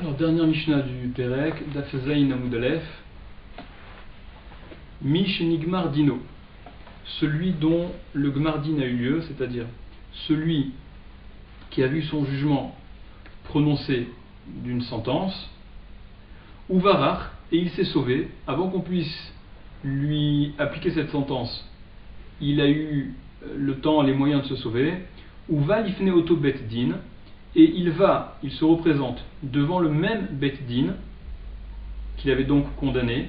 Alors, dernière Mishnah du Perek, Daf Zayin Amud Aleph. Mish Nigmar Dino, celui dont le Gmardin a eu lieu, c'est-à-dire celui qui a vu son jugement prononcé d'une sentence, ou Varach, et il s'est sauvé, avant qu'on puisse lui appliquer cette sentence, il a eu le temps, les moyens de se sauver, ou va l'ifne auto bet din, et il se représente devant le même bet din qu'il avait donc condamné.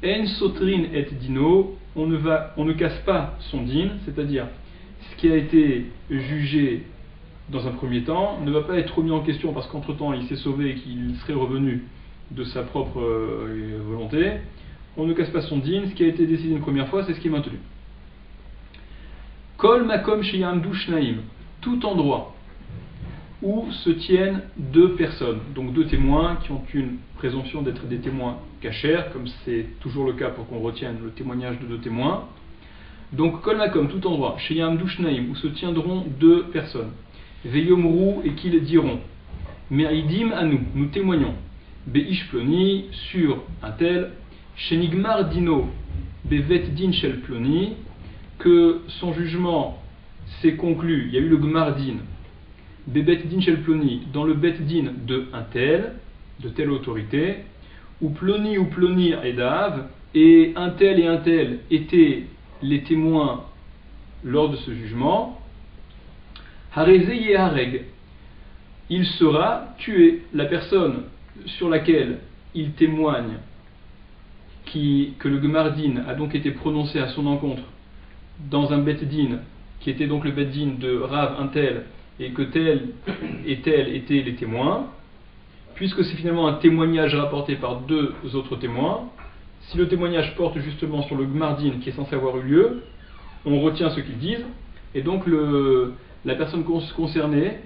En sotrin et dino, on ne casse pas son din, c'est-à-dire ce qui a été jugé dans un premier temps ne va pas être remis en question parce qu'entre-temps il s'est sauvé et qu'il serait revenu de sa propre volonté. On ne casse pas son din, ce qui a été décidé une première fois, c'est ce qui est maintenu. Kol makom sheyamdu shnaim, tout endroit où se tiennent deux personnes, donc deux témoins qui ont une présomption d'être des témoins cachers, comme c'est toujours le cas pour qu'on retienne le témoignage de deux témoins. Donc kol makom, tout endroit, sheyamdu shnaim, où se tiendront deux personnes, veyomru, et qu'ils diront, me'idim à nous témoignons, beish ploni, sur un tel, shenigmar dino, bevet din shel ploni, que son jugement s'est conclu, il y a eu le gmardin, bebet din shel ploni, dans le bet din de un tel, de telle autorité, ou ploni edav, et un tel étaient les témoins lors de ce jugement, hareze yehareg, il sera tué. La personne sur laquelle il témoigne que le gmardin a donc été prononcé à son encontre dans un bet din, qui était donc le bet din de Rav un tel, et que tel et tel étaient les témoins, puisque c'est finalement un témoignage rapporté par deux autres témoins, si le témoignage porte justement sur le gmardin qui est censé avoir eu lieu, on retient ce qu'ils disent, et donc la personne concernée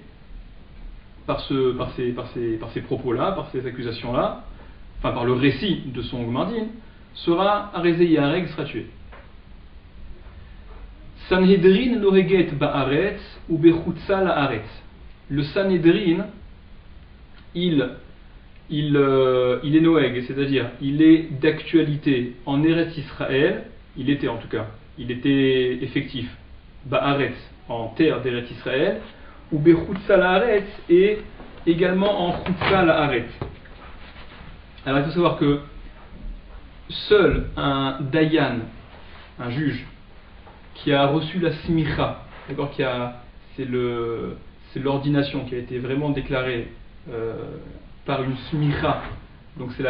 par ces propos-là, par ces accusations-là, enfin par le récit de son gmardin, sera arrêté yareg, sera tué. Sanhedrin noreget ba'aretz ou bechutza la'aretz. Le Sanhedrin, il est noeg, c'est-à-dire il est d'actualité en Eretz Israël, il était effectif, ba'aretz, en terre d'Eretz Israël, ou bechutza la'aretz, et également en chutza la'aretz. Alors il faut savoir que seul un dayan, un juge, qui a reçu la smicha, d'accord, c'est l'ordination qui a été vraiment déclarée par une smicha, donc c'est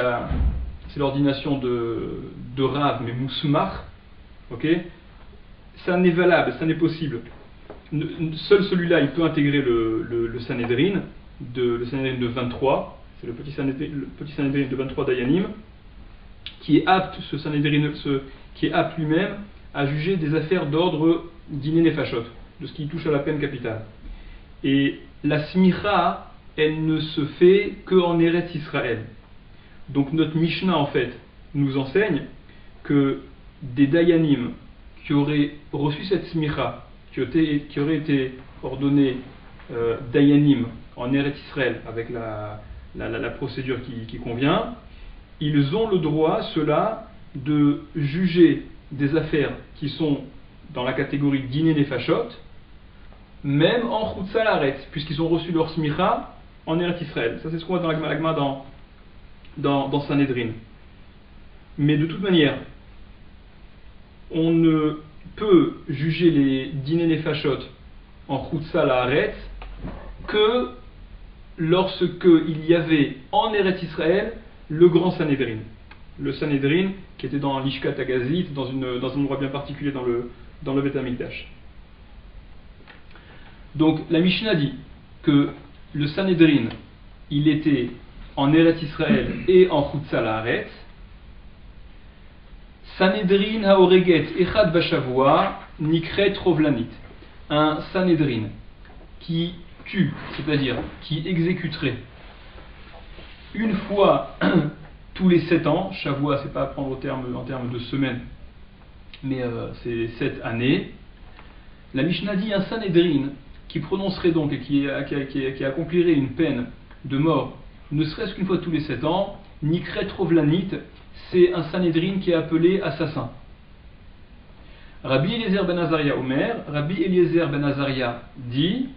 l'ordination de Rav, mais mousmar, ok, ça n'est valable, ça n'est possible. Seul celui-là, il peut intégrer le Sanhedrin, le Sanhedrin de 23, c'est le petit Sanhedrin de 23 dayanim, qui est apte, ce Sanhedrin, qui est apte lui-même à juger des affaires d'ordre diné nefashot, de ce qui touche à la peine capitale. Et la smicha, elle ne se fait qu'en Eretz Israël. Donc notre Mishnah, en fait, nous enseigne que des dayanim qui auraient reçu cette smicha, qui auraient été ordonnés dayanim en Eretz Israël, avec la procédure qui convient, ils ont le droit, ceux-là, de juger des affaires qui sont dans la catégorie diné nefashot, même en chutza la'aretz, puisqu'ils ont reçu leur smicha en Eretz Israël. Ça, c'est ce qu'on voit dans la Gemara dans Sanhedrin. Mais de toute manière, on ne peut juger les diné nefashot en chutza la'aretz que lorsque il y avait en Eretz Israël le grand Sanhedrin. Le Sanhedrin qui était dans l'Ishkat Agazit, dans un endroit bien particulier dans le Beth Amikdash. Donc la Mishnah dit que le Sanhedrin, il était en Eretz Israël et en Chutza la'aretz. Sanhedrin haoreget echad bashavua nikret rovlanit. Un Sanhedrin qui tue, c'est-à-dire qui exécuterait une fois tous les 7 ans, Shavua, c'est pas à prendre en termes de semaines, mais c'est 7 années. La Mishnah dit un Sanhedrin qui prononcerait donc et qui accomplirait une peine de mort ne serait-ce qu'une fois tous les 7 ans, Nikret Rovlanit, c'est un Sanhedrin qui est appelé assassin. Rabbi Eliezer ben Azaria Omer, Rabbi Eliezer ben Azaria dit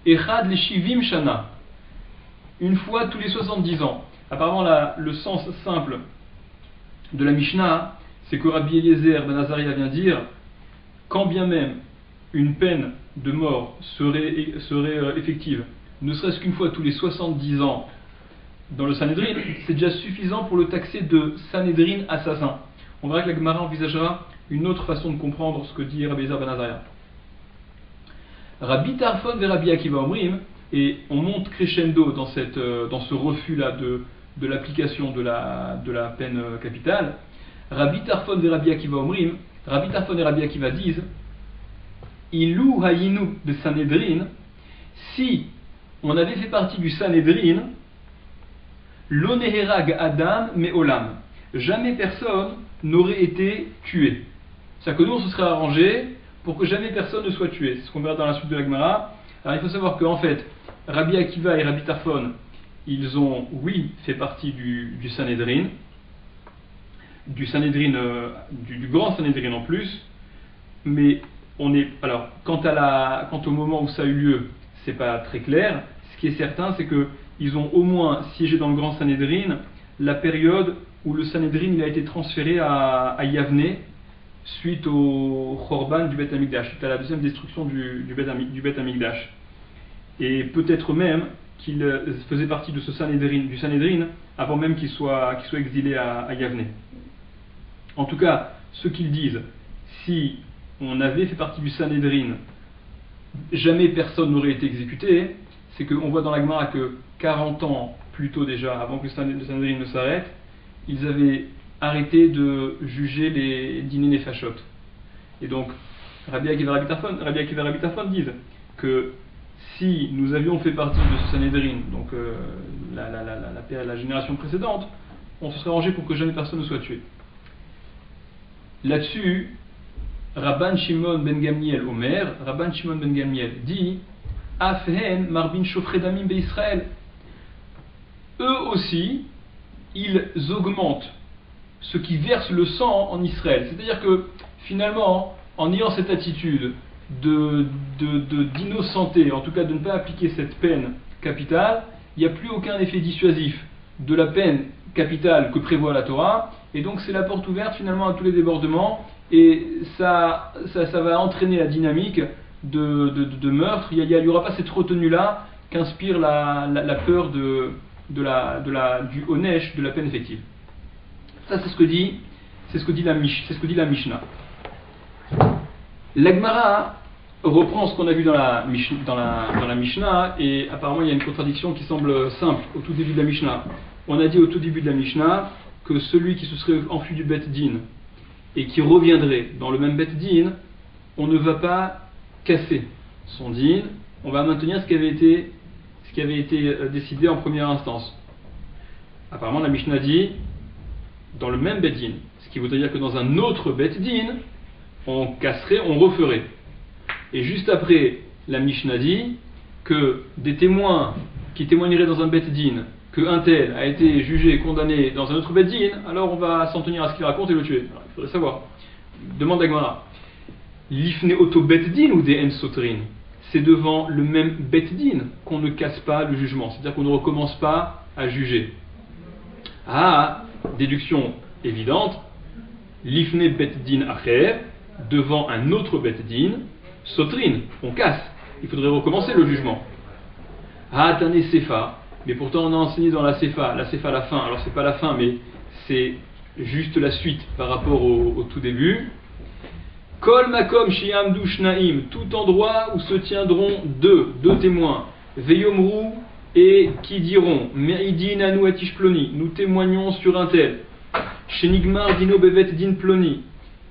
Echad le Shivim Shana, une fois tous les 70 ans. Apparemment, le sens simple de la Mishnah, c'est que Rabbi Eliezer ben Azaria vient dire quand bien même une peine de mort serait effective, ne serait-ce qu'une fois tous les 70 ans dans le Sanhedrin, c'est déjà suffisant pour le taxer de Sanhedrin assassin. On verra que la Gemara envisagera une autre façon de comprendre ce que dit Rabbi Eliezer ben Azaria. Rabbi Tarfon et Rabbi Akiva Omrim, et on monte crescendo dans ce refus-là de l'application de la peine capitale. Rabbi Tarfon et Rabbi Akiva Omrim, Rabbi Tarfon et Rabbi Akiva disent Ilou hayinu de Sanhedrin, si on avait fait partie du Sanhedrin, l'oneherag Adam me'olam, jamais personne n'aurait été tué. C'est-à-dire que nous, on se serait arrangé pour que jamais personne ne soit tué. C'est ce qu'on verra dans la suite de la Gemara. Alors il faut savoir qu'en fait, Rabbi Akiva et Rabbi Tarfon, ils ont, oui, fait partie du Sanhedrin, du grand Sanhedrin en plus, mais alors, quant au moment où ça a eu lieu, c'est pas très clair. Ce qui est certain, c'est qu'ils ont au moins siégé dans le grand Sanhedrin la période où le Sanhedrin il a été transféré à Yavne suite au Khorban du Beth Amikdash, suite à la deuxième destruction du Beth Amikdash. Et peut-être même qu'il faisait partie de du Sanhedrin avant même qu'il soit exilé à Yavne. En tout cas, ce qu'ils disent, si on avait fait partie du Sanhedrin, jamais personne n'aurait été exécuté, c'est qu'on voit dans la Gemara que 40 ans plus tôt déjà, avant que le Sanhedrin ne s'arrête, ils avaient arrêté de juger les dîners nefashot. Et donc, Rabbi Akiva et Rabbi Tarfon disent que si nous avions fait partie de ce Sanhedrin, donc la génération précédente, on se serait rangé pour que jamais personne ne soit tué. Là-dessus, Rabban Shimon ben Gamliel Omer, Rabban Shimon ben Gamliel dit Afhen marbin shofredamim be'Israël. Eux aussi, ils augmentent ce qui verse le sang en Israël. C'est-à-dire que finalement, en ayant cette attitude d'innocenté, en tout cas de ne pas appliquer cette peine capitale, il n'y a plus aucun effet dissuasif de la peine capitale que prévoit la Torah, et donc c'est la porte ouverte finalement à tous les débordements, et ça va entraîner la dynamique de meurtre. Il n'y aura pas cette retenue-là qu'inspire la peur du onesh, de la peine effective. Ça c'est ce que dit la Mishnah. La Gemara reprend ce qu'on a vu dans la Mishnah, et apparemment il y a une contradiction qui semble simple au tout début de la Mishnah. On a dit au tout début de la Mishnah que celui qui se serait enfui du Bet Din et qui reviendrait dans le même Bet Din, on ne va pas casser son din, on va maintenir ce qui avait été décidé en première instance. Apparemment la Mishnah dit dans le même Bet Din, ce qui voudrait dire que dans un autre Bet Din, on casserait, on referait. Et juste après, la Mishnah dit que des témoins qui témoigneraient dans un Bet Din que un tel a été jugé et condamné dans un autre Bet Din, alors on va s'en tenir à ce qu'il raconte et le tuer. Alors, il faudrait savoir. Demande à Gemara. L'ifne auto Bet Din ou des en sotrin? C'est devant le même Bet Din qu'on ne casse pas le jugement, c'est-à-dire qu'on ne recommence pas à juger. Ah, déduction évidente. L'ifne Bet Din acher, devant un autre Bet Din, sotrin, on casse. Il faudrait recommencer le jugement. Ah, tané sefa. Mais pourtant on a enseigné dans la Sefa la fin, alors c'est pas la fin mais c'est juste la suite par rapport au tout début. Kol makom shiamdu shnaim, tout endroit où se tiendront deux témoins, veyomru, et qui diront me'idin anu atish ploni, nous témoignons sur un tel, shenigmar dino bevet din ploni,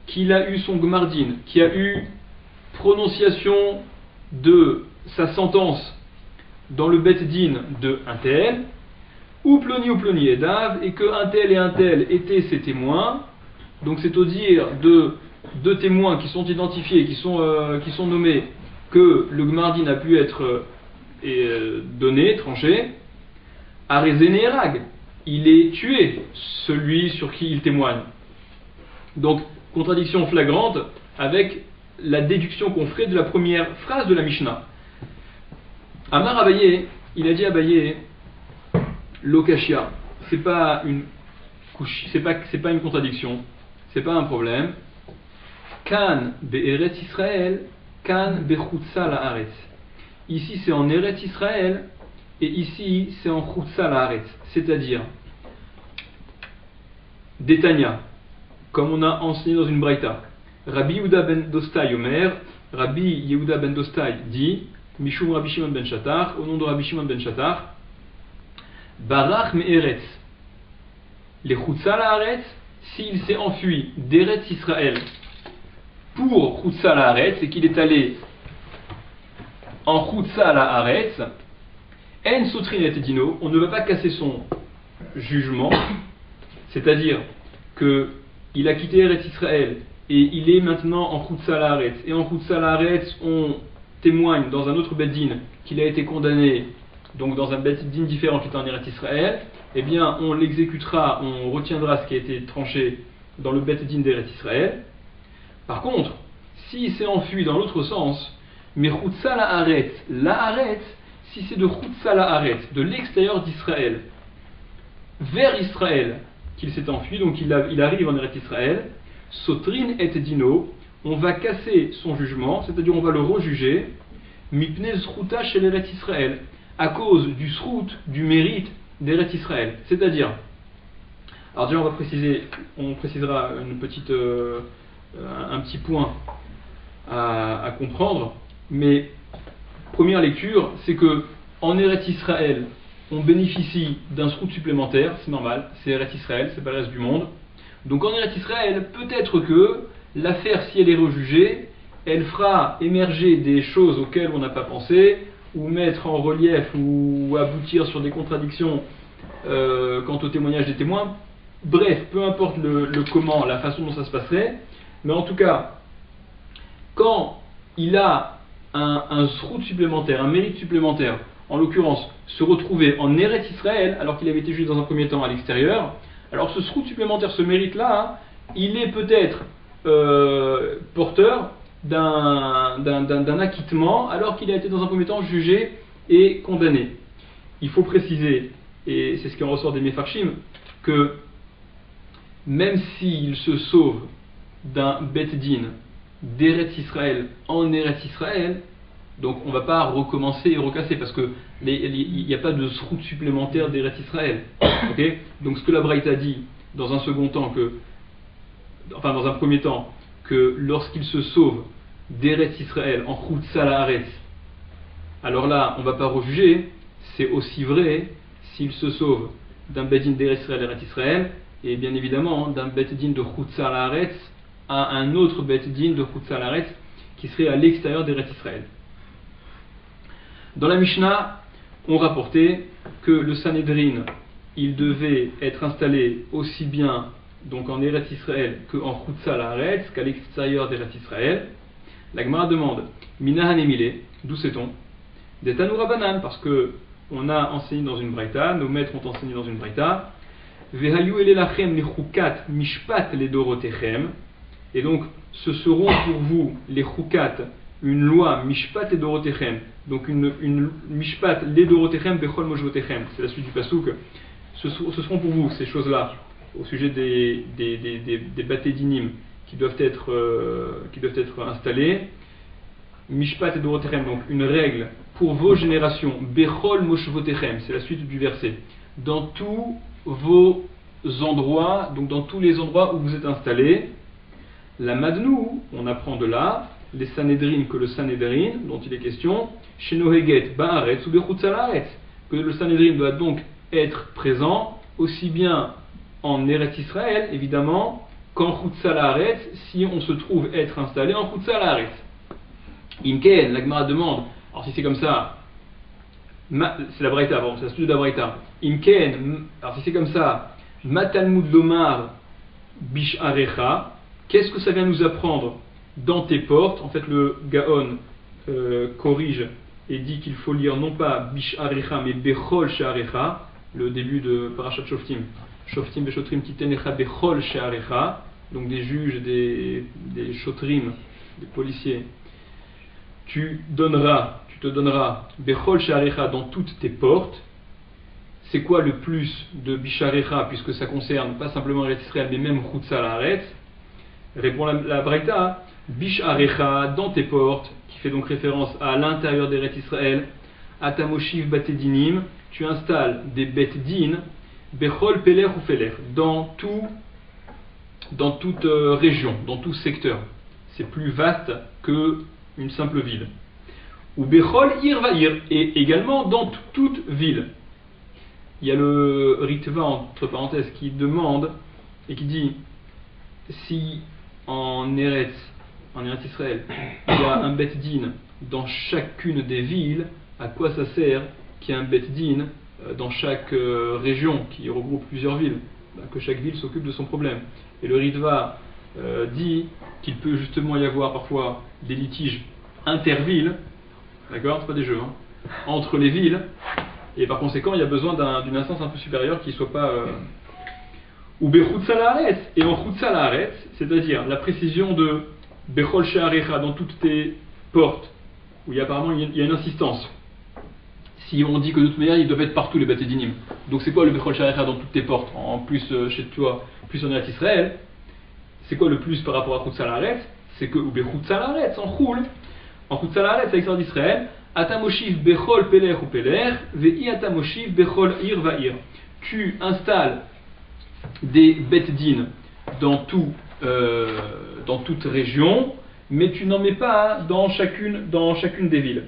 qu'il a eu son gmardin, qui a eu prononciation de sa sentence dans le Bet Din de un tel, ou ploni edav, et que un tel et un tel étaient ses témoins. Donc c'est au dire de deux témoins qui sont identifiés, qui sont nommés, que le Gmardin a pu être donné, tranché. Arezenerag, il est tué, celui sur qui il témoigne. Donc, contradiction flagrante avec la déduction qu'on ferait de la première phrase de la Mishnah. Amar Abaye, il a dit Abaye, Lokashia, c'est pas une contradiction, c'est pas un problème. Kan be'eretz Israël, kan bechutza la'aretz. Ici c'est en Eretz Israël et ici c'est en chutza la'aretz, c'est-à-dire Détania, comme on a enseigné dans une braïta. Rabbi Yehuda ben Dostai Omer, Rabbi Yehuda ben Dostai dit, Mishum Rabbi Shimon ben Shatar, au nom de Rabbi Shimon ben Shatar, Barach me'eretz, les chutza la'aretz, s'il s'est enfui d'Eretz Israël pour chutza la'aretz et qu'il est allé en chutza la'aretz, en sotrin et dino, on ne va pas casser son jugement, c'est-à-dire qu'il a quitté Eretz Israël et il est maintenant en chutza la'aretz, et en chutza la'aretz on témoigne dans un autre Beth Din qu'il a été condamné, donc dans un Beth Din différent qui est en Eretz Israël, eh bien on l'exécutera, on retiendra ce qui a été tranché dans le Beth Din d'Eretz Israël. Par contre, s'il s'est enfui dans l'autre sens, mais chutza la'aretz, si c'est de chutza la'aretz, de l'extérieur d'Israël, vers Israël, qu'il s'est enfui, donc il arrive en Eretz Israël, sotrin et dino, on va casser son jugement, c'est-à-dire on va le rejuger, mipnei zruta shel Eretz Israël, à cause du zrut, du mérite d'Eretz Israël. C'est-à-dire, alors déjà on précisera un petit point à comprendre, mais première lecture, c'est que en Eretz Israël, on bénéficie d'un zrut supplémentaire, c'est normal, c'est Eretz Israël, c'est pas le reste du monde. Donc en Eretz Israël, peut-être que l'affaire, si elle est rejugée, elle fera émerger des choses auxquelles on n'a pas pensé, ou mettre en relief, ou aboutir sur des contradictions quant au témoignage des témoins. Bref, peu importe le comment, la façon dont ça se passerait, mais en tout cas, quand il a un zrut supplémentaire, un mérite supplémentaire, en l'occurrence, se retrouver en Eretz Israël, alors qu'il avait été jugé dans un premier temps à l'extérieur, alors ce zrut supplémentaire, ce mérite-là, il est peut-être porteur d'un acquittement, alors qu'il a été dans un premier temps jugé et condamné. Il faut préciser, et c'est ce qui en ressort des Mefarshim, que même s'il se sauve d'un Bet Din d'Eretz Israël en Eretz Israël, donc on ne va pas recommencer et recasser, parce que il n'y a pas de zrut supplémentaire d'Eretz Israël. Okay, donc ce que la Braïta dit dans un second temps, dans un premier temps, que lorsqu'il se sauve d'Eretz Israël en chutza la'aretz, alors là on ne va pas rejuger, c'est aussi vrai s'il se sauve d'un Bet Din d'Eretz Israël, et bien évidemment d'un Bet Din de chutza la'aretz à un autre Bet Din de chutza la'aretz qui serait à l'extérieur d'Eretz Israël. Dans la Mishnah, on rapportait que le Sanhedrin, il devait être installé aussi bien donc en Eretz Israël qu'en chutza la'aretz, qu'à l'extérieur d'Eretz Israël. La Gemara demande Mina hanemile, d'où sait-on? Des Tanoura Banan, parce que on a enseigné dans une braïta, nos maîtres ont enseigné dans une braïta, Vehayu elelachem lichukat mishpat ledorotechem, et donc ce seront pour vous les chukat, une loi mishpat ledorotechem, donc une mishpat ledorotechem bechol mojvotechem, c'est la suite du pasouk. Ce seront pour vous ces choses-là au sujet des baté dinim qui doivent être installés. Mishpat et Dorotechem, donc une règle pour vos générations. Bechol moshvotechem, c'est la suite du verset. Dans tous vos endroits, donc dans tous les endroits où vous êtes installés. La Madnou, on apprend de là, les Sanhedrin, que le Sanhedrin, dont il est question, Shenoheget ba'aretz ou bechutza la'aretz, que le Sanhedrin doit donc être présent aussi bien en Eretz Israël, évidemment, qu'en chutza la'aretz, si on se trouve être installé en chutza la'aretz. Imken, la Gemara demande, alors si c'est comme ça, c'est la Braïta, bon, c'est la suite de la Braïta. Imken, alors si c'est comme ça, Matalmud lomar bisharecha, qu'est-ce que ça vient nous apprendre dans tes portes? En fait, le Gaon corrige et dit qu'il faut lire non pas bisharecha mais bechol sharecha, le début de Parashat Shoftim. Shoftim Beshotrim Titenecha Bechol She'arecha, donc des juges, des Shotrim, des policiers. Tu te donneras Bechol She'arecha dans toutes tes portes. C'est quoi le plus de Bisharecha, puisque ça concerne pas simplement Eretz Israël, mais même Chutza La'aretz? Répond la Braïta, Bisharecha dans tes portes, qui fait donc référence à l'intérieur d'Eretz Israël. Atamoshiv Batedinim, tu installes des Bet Din, Bechol Peler ou Feler, dans toute région, dans tout secteur. C'est plus vaste qu'une simple ville. Ou Bechol Ir Va'ir, et également dans toute ville. Il y a le Ritva, entre parenthèses, qui demande et qui dit si en Eretz Israël, il y a un Bet Din dans chacune des villes, à quoi ça sert qu'il y ait un Bet Din dans chaque région qui regroupe plusieurs villes, que chaque ville s'occupe de son problème. Et le Ritva dit qu'il peut justement y avoir parfois des litiges intervilles, d'accord, c'est pas des jeux, entre les villes. Et par conséquent, il y a besoin d'une instance un peu supérieure qui ne soit pas... Ou Bechutza La'aretz, et en Chutza La'aretz, c'est-à-dire la précision de Bechol She'arecha dans toutes tes portes, où apparemment il y a une insistance. Si on dit que de toute manière, ils doivent être partout les Batedinim. Donc c'est quoi le Bechol She'arecha dans toutes tes portes? En plus chez toi, plus en Eretz Israël, c'est quoi le plus par rapport à Chutza La'aretz? C'est que ou Bechutza La'aretz, en Chutza La'aretz, avec l'extérieur d'Israël, Atamoshiv Bechol Peler ou Peler, Ve'i Atamoshiv Bechol Ir Va'ir. Tu installes des Bet Din dans toute région, mais tu n'en mets pas dans chacune des villes.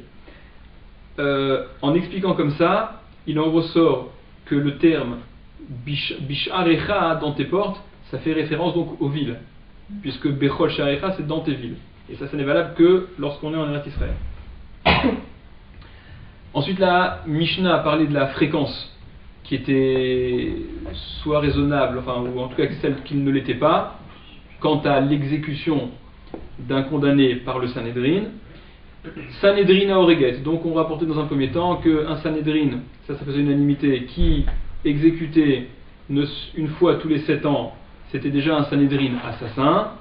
En expliquant comme ça, il en ressort que le terme Bisharecha dans tes portes, ça fait référence donc aux villes, puisque Bechol Sharecha c'est dans tes villes. Et ça n'est valable que lorsqu'on est en Eretz Israël. Ensuite, la Mishnah a parlé de la fréquence qui était soit raisonnable, ou en tout cas celle qui ne l'était pas, quant à l'exécution d'un condamné par le Sanhedrin. Sanhedrin à Oreget. Donc on rapportait dans un premier temps qu'un Sanhedrin, ça faisait unanimité, qui exécutait une fois tous les 7 ans, c'était déjà un Sanhedrin assassin.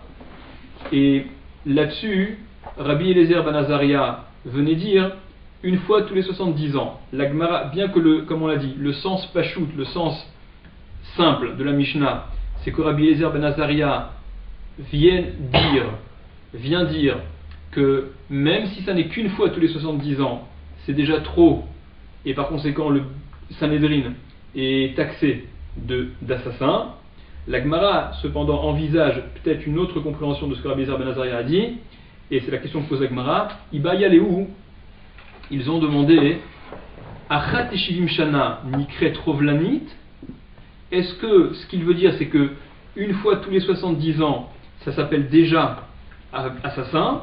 Et là-dessus, Rabbi Eliezer ben Azaria venait dire une fois tous les 70 ans. La Gemara, bien que comme on l'a dit, le sens pachout, le sens simple de la Mishnah, c'est que Rabbi Eliezer ben Azaria vient dire que même si ça n'est qu'une fois tous les 70 ans, c'est déjà trop, et par conséquent le Sanhedrin est taxé d'assassin. La Gemara cependant envisage peut-être une autre compréhension de ce que Rabbi Eliezer ben Azaria a dit, et c'est la question que pose la Gemara. Ibaya Léou, ils ont demandé Achat Eshivim Shana Nikret Rovlanit. Est-ce que ce qu'il veut dire, c'est que une fois tous les 70 ans, ça s'appelle déjà assassin?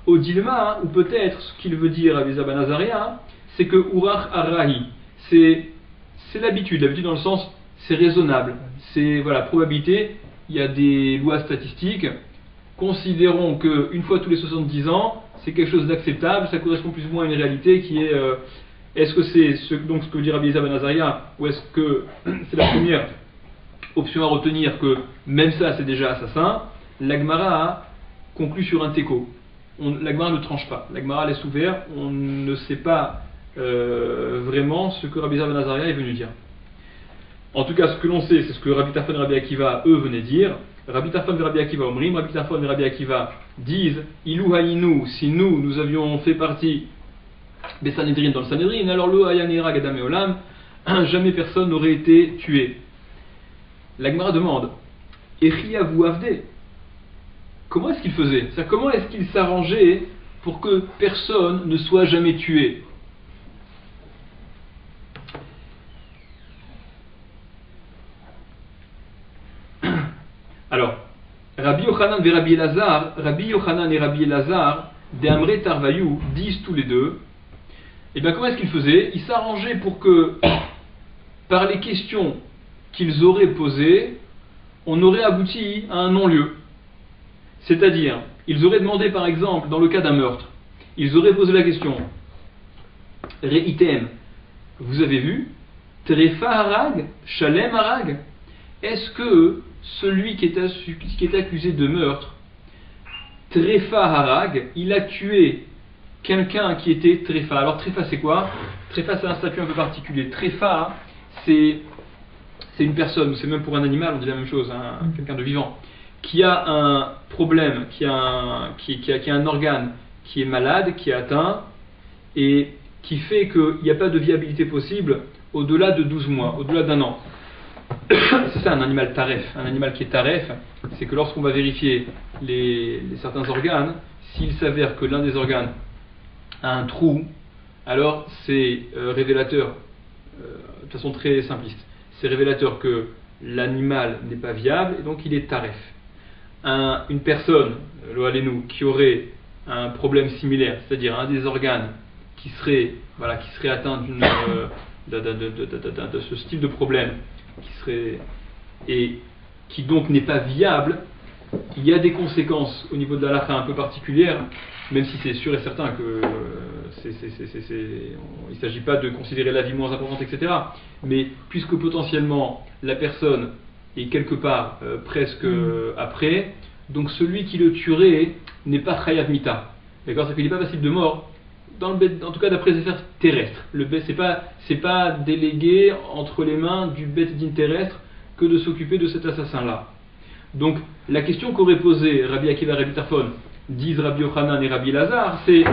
Au dilma, ou peut-être ce qu'il veut dire à Rabbi Eliezer ben Azaria, c'est que Urach Arahi, c'est l'habitude dans le sens, c'est raisonnable, c'est probabilité, il y a des lois statistiques, considérons qu'une fois tous les 70 ans, c'est quelque chose d'acceptable, ça correspond plus ou moins à une réalité qui est, est-ce que c'est ce que veut dire Rabbi Eliezer ben Azaria, ou est-ce que c'est la première option à retenir que même ça c'est déjà assassin? La Gemara a conclu sur un teco. La Gemara ne tranche pas, la Gemara laisse ouvert, on ne sait pas vraiment ce que Rabbi Eliezer ben Azaria est venu dire. En tout cas, ce que l'on sait, c'est ce que Rabbi Tarfon et Rabbi Akiva, eux, venaient dire. Rabbi Tarfon et Rabbi Akiva Omrim, Rabbi Tarfon et Rabbi Akiva disent Ilou Hayinu, si nous avions fait partie des Sanhedrin dans le Sanhedrin, alors lo Hayanira Gadam et Olam, jamais personne n'aurait été tué. La Gemara demande Echi Avu Avde, comment est-ce qu'il faisait? C'est-à-dire, comment est-ce qu'il s'arrangeait pour que personne ne soit jamais tué? Alors, Rabbi Yochanan et Rabbi Elazar, des Amré Tarvayou, disent tous les deux, et bien comment est-ce qu'ils faisaient? Ils s'arrangeaient pour que, par les questions qu'ils auraient posées, on aurait abouti à un non-lieu. C'est-à-dire, ils auraient demandé par exemple, dans le cas d'un meurtre, ils auraient posé la question, Reitem, vous avez vu? Trefa harag, shalem harag. Est-ce que celui qui est accusé de meurtre, trefa harag, il a tué quelqu'un qui était trefa? Alors trefa c'est quoi? Trefa c'est un statut un peu particulier. Trefa c'est une personne, c'est même pour un animal, on dit la même chose, quelqu'un de vivant, qui a un problème, qui a un organe qui est malade, qui est atteint, et qui fait qu'il n'y a pas de viabilité possible au-delà de 12 mois, au-delà d'un an. C'est ça un animal taref. Un animal qui est taref, c'est que lorsqu'on va vérifier certains organes, s'il s'avère que l'un des organes a un trou, alors c'est révélateur, de façon très simpliste, c'est révélateur que l'animal n'est pas viable et donc il est taref. Une personne, lo alenu, qui aurait un problème similaire, c'est-à-dire un des organes qui serait atteint de ce style de problème, et qui donc n'est pas viable, il y a des conséquences au niveau de la halakha un peu particulières, même si c'est sûr et certain que il ne s'agit pas de considérer la vie moins importante, etc. Mais puisque potentiellement la personne est quelque part presque après, donc celui qui le tuerait n'est pas chayav mita. D'accord, c'est qu'il n'est pas passible de mort. En tout cas d'après les affaires terrestres. Le bet c'est pas délégué entre les mains du bet din terrestre que de s'occuper de cet assassin-là. Donc la question qu'aurait posée Rabbi Akiva et Rabbi Tarfon, disent Rabbi Yochanan et Rabbi Lazare, c'est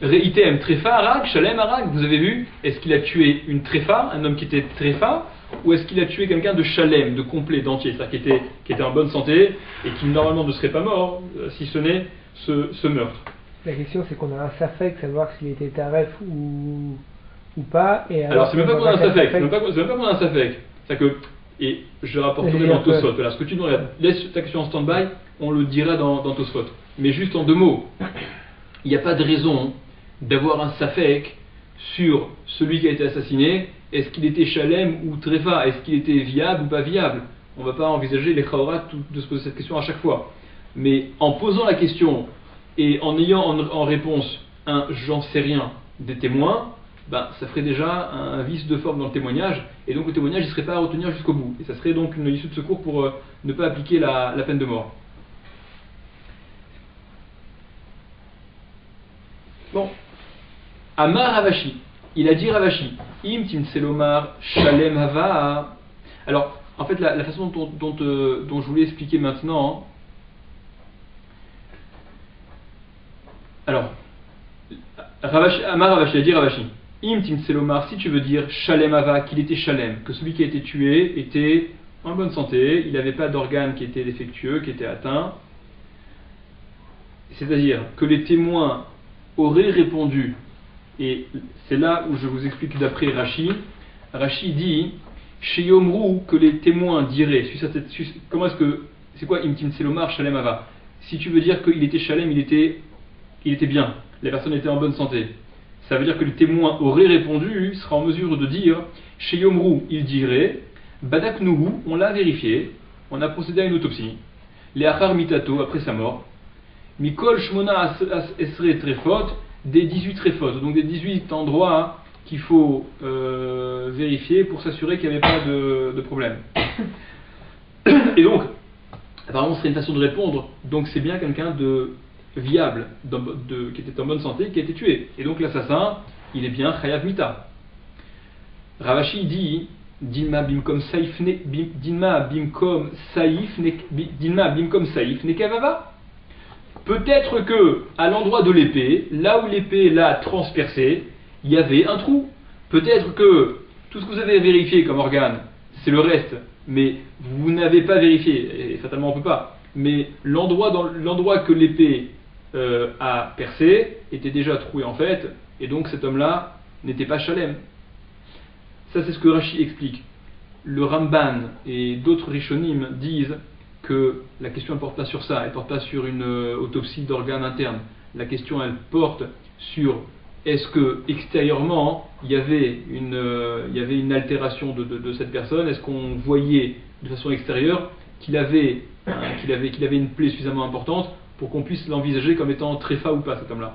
Reitem trefa harag, shalem harag. Vous avez vu, est-ce qu'il a tué une trefa, un homme qui était trefa, ou est-ce qu'il a tué quelqu'un de shalem, de complet, d'entier, c'est-à-dire qui était en bonne santé et qui normalement ne serait pas mort si ce n'est ce meurtre. La question c'est qu'on a un safek, savoir s'il était taref ou pas. Et alors c'est même pas qu'on a un safek, c'est même pas qu'on a un safek. C'est que, et je rapporterai dans Tosfot, voilà, ce que tu nous regardes, laisse ta question en stand-by, on le dira dans Tosfot. Mais juste en deux mots, il n'y a pas de raison d'avoir un safek sur celui qui a été assassiné. Est-ce qu'il était shalem ou trefa? Est-ce qu'il était viable ou pas viable? On ne va pas envisager les chaorat de se poser cette question à chaque fois. Mais en posant la question et en ayant en réponse un j'en sais rien des témoins, ça ferait déjà un vice de forme dans le témoignage, et donc le témoignage ne serait pas à retenir jusqu'au bout. Et ça serait donc une issue de secours pour ne pas appliquer la peine de mort. Bon. Amar Ravashi, il a dit Ravashi, Im Timselomar Shalem Hava. Alors, en fait, la façon dont je voulais expliquer maintenant. Alors, Amar Ravashi a dit Ravashi, Im Timselomar, si tu veux dire Shalem Hava, qu'il était Shalem, que celui qui a été tué était en bonne santé, il n'avait pas d'organe qui était défectueux, qui était atteint. C'est-à-dire que les témoins auraient répondu. Et c'est là où je vous explique d'après Rashi. Rashi dit chez Yomrou que les témoins diraient. Comment est-ce que. C'est quoi Imtim Selomar Shalem Ava? Si tu veux dire qu'il était Shalem, il était bien. La personne était en bonne santé. Ça veut dire que les témoins auraient répondu, sera en mesure de dire chez Yomrou, il dirait Badak Nuhu, on l'a vérifié, on a procédé à une autopsie. Les Achar Mitato, après sa mort. Mikol Shmona Esre Trefot, des 18 trefot, donc des 18 endroits qu'il faut vérifier pour s'assurer qu'il n'y avait pas de problème. Et donc, apparemment, ce serait une façon de répondre, donc c'est bien quelqu'un de viable, qui était en bonne santé, qui a été tué. Et donc l'assassin, il est bien Chayav Mita. Ravashi dit Dinma bimkom saif nekavava. Peut-être que, à l'endroit de l'épée, là où l'épée l'a transpercé, il y avait un trou. Peut-être que tout ce que vous avez vérifié comme organe, c'est le reste, mais vous n'avez pas vérifié, et fatalement on ne peut pas, mais l'endroit que l'épée a percé était déjà troué en fait, et donc cet homme-là n'était pas Shalem. Ça c'est ce que Rashi explique. Le Ramban et d'autres Rishonim disent que la question ne porte pas sur ça, elle ne porte pas sur une autopsie d'organes internes. La question elle porte sur est-ce que extérieurement il y avait une altération de cette personne, est-ce qu'on voyait de façon extérieure qu'il avait une plaie suffisamment importante pour qu'on puisse l'envisager comme étant tréfa ou pas cet homme-là.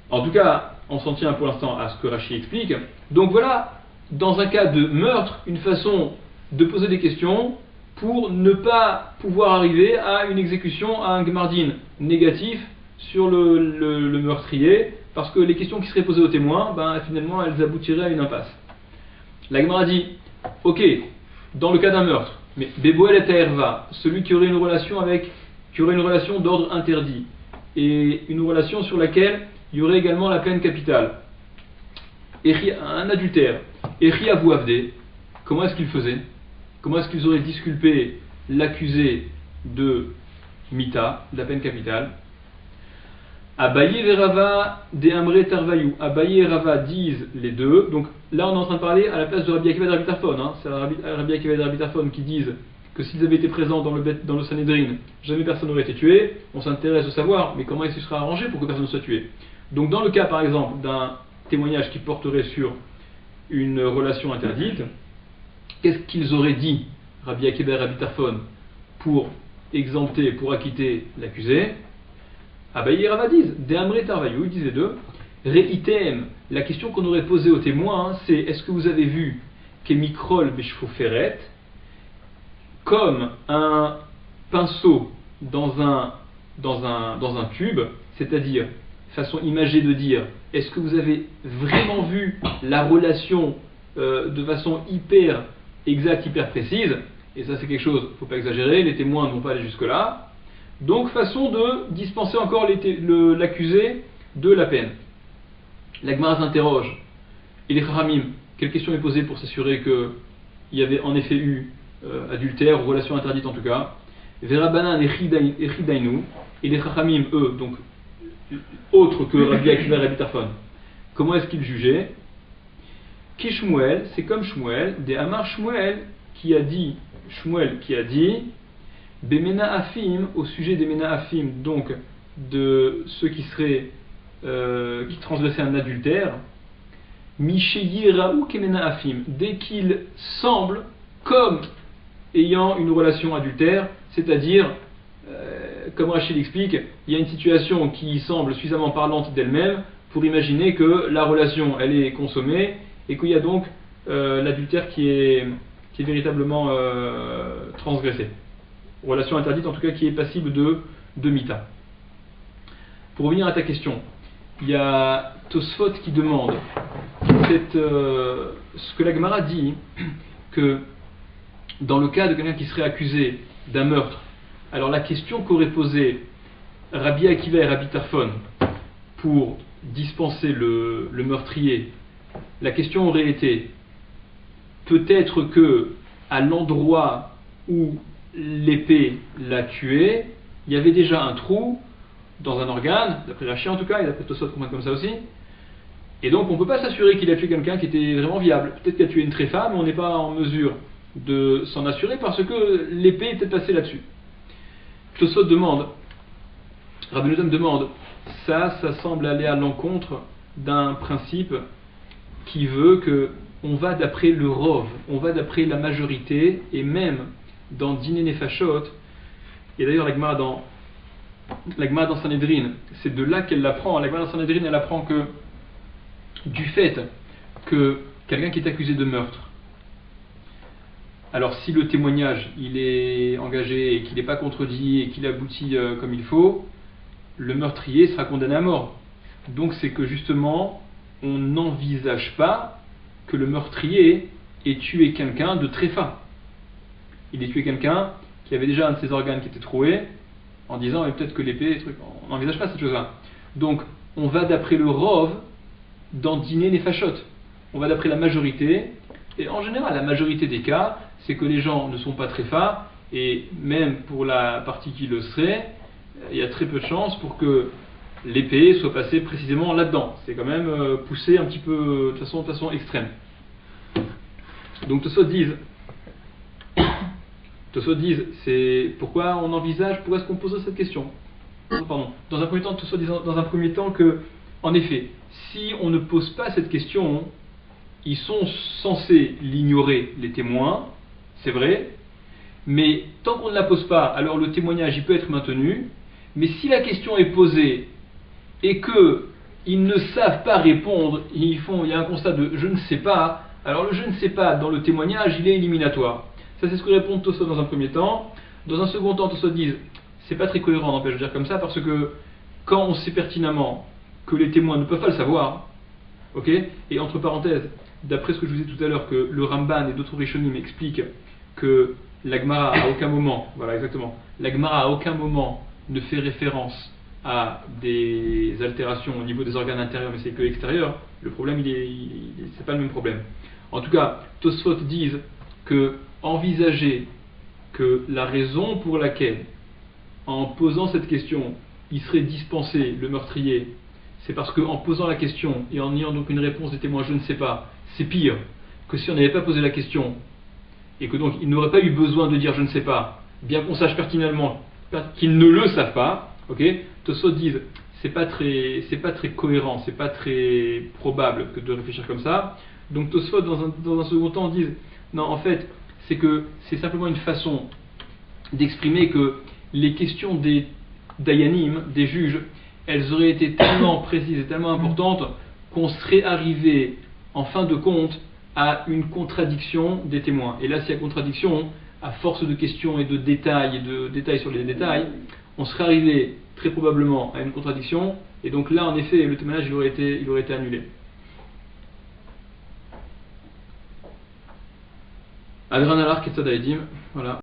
En tout cas, on s'en tient pour l'instant à ce que Rashi explique. Donc voilà, dans un cas de meurtre, une façon de poser des questions pour ne pas pouvoir arriver à une exécution, à un gmardin négatif sur le meurtrier, parce que les questions qui seraient posées aux témoins, finalement, elles aboutiraient à une impasse. La Gemara dit, ok, dans le cas d'un meurtre, mais Beboel et Taerva, celui qui aurait une relation d'ordre interdit, et une relation sur laquelle il y aurait également la peine capitale, un adultère, Eri Avou Avde, comment est-ce qu'il faisait? Comment est-ce qu'ils auraient disculpé l'accusé de Mita, de la peine capitale? Abaye et Rava de Amre Tarvayou. Abaye et Rava disent les deux. Donc là, on est en train de parler à la place de Rabbi Akiva et de Rabbi Tarfon. C'est Rabbi Akiva et de Rabbi Tarfon qui disent que s'ils avaient été présents dans le Sanhédrin, jamais personne n'aurait été tué. On s'intéresse de savoir, mais comment il se sera arrangé pour que personne ne soit tué? Donc dans le cas, par exemple, d'un témoignage qui porterait sur une relation interdite, qu'est-ce qu'ils auraient dit, Rabbi Akiva et Rabbi Tarfon, pour exempter, pour acquitter l'accusé? Abaye et Rava disent, de Amre Tarvayou, ils disaient d'eux, Reitem, la question qu'on aurait posée aux témoins, c'est est-ce que vous avez vu Kemikrol Beshfoferet, comme un pinceau dans un tube, c'est-à-dire, façon imagée de dire, est-ce que vous avez vraiment vu la relation de façon hyper exacte, hyper précise? Et ça c'est quelque chose, il ne faut pas exagérer, les témoins ne vont pas aller jusque-là. Donc façon de dispenser encore l'accusé de la peine. La Gemara s'interroge, et les Chachamim, quelle question est posée pour s'assurer qu'il y avait en effet eu adultère, ou relation interdite en tout cas? Verabanan et Chidainu, et les Chachamim, eux, donc autres que Rabbi Akiva et Rabbi Tarfon, comment est-ce qu'ils jugeaient? Kishmuel, c'est comme Shmuel, des Amar Shmuel qui a dit, Bemena Afim, au sujet des Mena Afim, donc de ceux qui transgressaient un adultère, Misheyi Raou Kemena Afim, dès qu'ils semblent comme ayant une relation adultère, c'est-à-dire, comme Rachid l'explique, il y a une situation qui semble suffisamment parlante d'elle-même pour imaginer que la relation elle est consommée et qu'il y a donc l'adultère qui est véritablement transgressé. Relation interdite en tout cas qui est passible de mita. Pour revenir à ta question, il y a Tosfot qui demande ce que la Gemara dit, que dans le cas de quelqu'un qui serait accusé d'un meurtre, alors la question qu'aurait posée Rabbi Akiva et Rabbi Tarfon pour dispenser le meurtrier, la question aurait été peut-être que à l'endroit où l'épée l'a tué, il y avait déjà un trou dans un organe, d'après Rashi en tout cas, et d'après Tosfot comme ça aussi, et donc on ne peut pas s'assurer qu'il a tué quelqu'un qui était vraiment viable. Peut-être qu'il a tué une tréfa, mais on n'est pas en mesure de s'en assurer parce que l'épée était passée là-dessus. Tosfot demande, Rabbi Nodam demande, ça semble aller à l'encontre d'un principe qui veut que on va d'après le rov, on va d'après la majorité, et même dans Diné Nefashot, et d'ailleurs la Gemara dans Sanhédrin, c'est de là qu'elle l'apprend. La Gemara dans Sanhédrin, elle apprend que du fait que quelqu'un qui est accusé de meurtre, alors si le témoignage il est engagé et qu'il n'est pas contredit et qu'il aboutit comme il faut, le meurtrier sera condamné à mort. Donc c'est que justement on n'envisage pas que le meurtrier ait tué quelqu'un de tréfa. Il a tué quelqu'un qui avait déjà un de ses organes qui était troué, en disant peut-être que l'épée, on n'envisage pas cette chose-là. Donc on va d'après le rov dans Diné Nefashot. On va d'après la majorité, et en général la majorité des cas, c'est que les gens ne sont pas tréfa, et même pour la partie qui le serait, il y a très peu de chances pour que l'épée soit passée précisément là-dedans. C'est quand même poussé un petit peu de façon extrême. Donc Tosfot disent, c'est pourquoi on envisage, pourquoi est-ce qu'on pose cette question? Pardon. Dans un premier temps, Tosfot dit dans un premier temps que, en effet, si on ne pose pas cette question, ils sont censés l'ignorer, les témoins, c'est vrai, mais tant qu'on ne la pose pas, alors le témoignage il peut être maintenu, mais si la question est posée et que ils ne savent pas répondre, il y a un constat de je ne sais pas. Alors le je ne sais pas dans le témoignage, il est éliminatoire. Ça c'est ce que répond Tosfot dans un premier temps. Dans un second temps, Tosfot disent c'est pas très cohérent, n'empêche de dire comme ça, parce que quand on sait pertinemment que les témoins ne peuvent pas le savoir, ok, et entre parenthèses, d'après ce que je vous ai dit tout à l'heure, que le Ramban et d'autres Rishonim expliquent que la Gemara à aucun moment, voilà exactement, la Gemara à aucun moment ne fait référence à des altérations au niveau des organes intérieurs, mais c'est que extérieur, le problème c'est pas le même problème. En tout cas, Tosfot disent que envisager que la raison pour laquelle, en posant cette question, il serait dispensé le meurtrier, c'est parce qu'en posant la question et en ayant donc une réponse des témoins je ne sais pas, c'est pire que si on n'avait pas posé la question et que donc il n'aurait pas eu besoin de dire je ne sais pas, bien qu'on sache pertinemment qu'ils ne le savent pas, ok. Tosfot disent c'est pas très cohérent, c'est pas très probable que de réfléchir comme ça. Donc Tosfot dans un second temps disent non, en fait c'est que c'est simplement une façon d'exprimer que les questions des dayanim, des juges, elles auraient été tellement précises et tellement importantes qu'on serait arrivé en fin de compte à une contradiction des témoins. Et là, s'il y a contradiction, à force de questions et de détails sur les détails, on serait arrivé très probablement à une contradiction, et donc là, en effet, le témoignage il aurait été annulé. Adran Alar Ketzad Haedim, voilà.